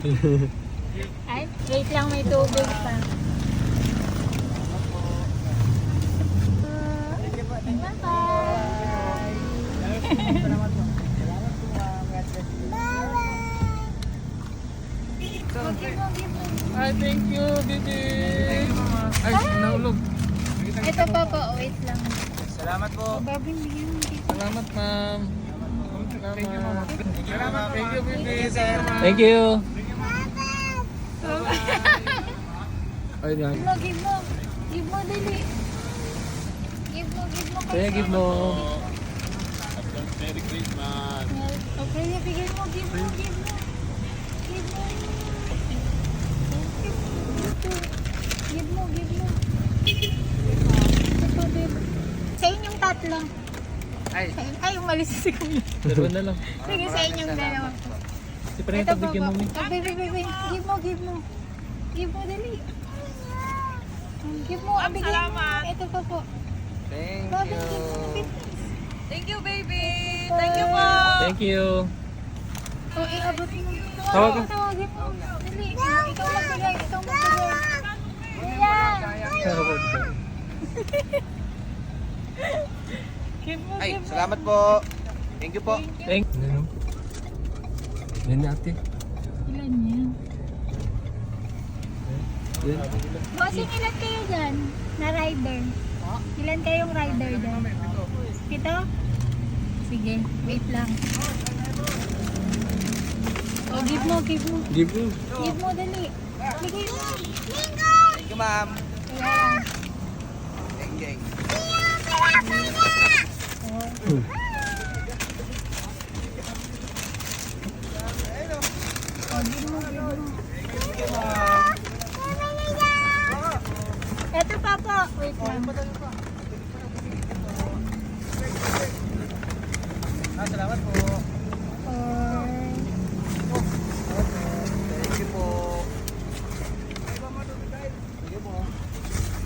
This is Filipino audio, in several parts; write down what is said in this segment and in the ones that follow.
Ay, wait lang, may tubig pa. Ay, thank you, baby. Ay, nahulog. Ito pa po, wait lang. Salamat po. Babing bigyan mo dito. Salamat, ma'am. Thank you, ma'am. Salamat, thank you, baby. Thank you. Ay, yan. Give mo, give mo. Give mo, dali. Give mo, give mo. Kaya give mo. Merry Christmas. Okay, bigyan mo, give mo, give mo. Give mo. Give mo, give mo. Ito, babe. Sa inyong tatlo. Ay. Ay, umalis si Kuya. Dalawa na lang. Sige, sa inyong dalawa. Si Prenita, bigyan mo ni. Oh, baby, baby. Give mo, give mo. Give mo, dali. Give mo, bigyan mo. Ito pa po. Thank Babing, you. give mo. Thank you, baby. Thank you po. Thank you. Oh, iabot mo. Tawag. Tawagin mo. Dali. Ikaw magbigay. Ikaw magbigay. Ayan. Give mo, Ay, give mo. salamat po. Thank you po. Thank you. Yan natin. Ilan yan? Yan. Bossing, ilan kayo dyan na rider? Ilan kayong rider dyan? Pito? Sige, wait lang. Oh, give mo, give mo. Give mo. Give mo, dali. Bigay mo. Thank you, ma'am. Ayan. Thank you. Oh. Oh, give mo, give mo. Ito pa po. Wait lang. Salamat po. Or... Thank you po. Thank you po.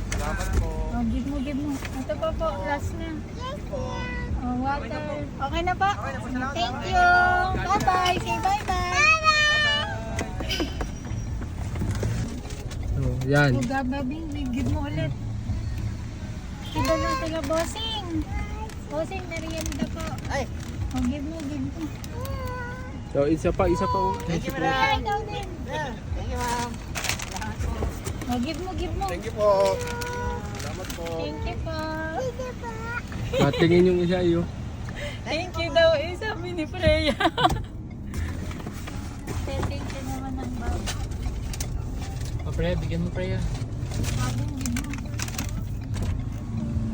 Salamat po. Oh, give mo, give mo. Ito pa po, last na. Oh, water. Okay na po? Thank you. Bye-bye. Say bye-bye. Oh, yan. Oh, gababing, give mo ulit. Iba na taga bossing. Bossing, merienda po. Ay. Oh, give mo, give mo. So, isa pa. Oh. Thank you, Ay, madam. ikaw din. Thank you, ma'am. Oh, give mo, give mo. Thank you po. Salamat po. Thank you po. Patingin yung isa iyo. Thank you daw eh, sabi ni Freya. Thank you naman ng bag. Oh, Freya, bigyan mo, Freya. Babing, give mo.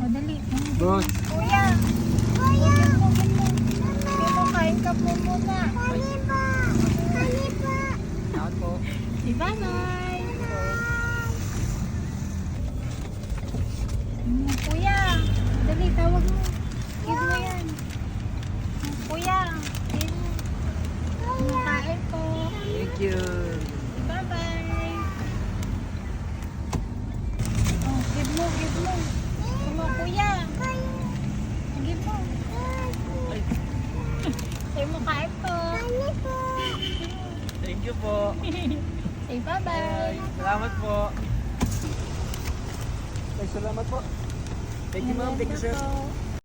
Oh, dali. Boss. Kuya! Kuya! Give mo, give mo. Give mo, kain ka po muna. Salamat po. Say bye-bye. Kuya! Dali, tawag mo. Give mo yan. Kuya! Give mo. Kain po. Thank you. Bye-bye. Oh, give mo, give mo. Give mo, kuya. Give mo. Say mo, kain po. Thank you po. Say bye-bye. Salamat po. Ay, salamat po. Thank you, ma'am. Thank you, sir. Po.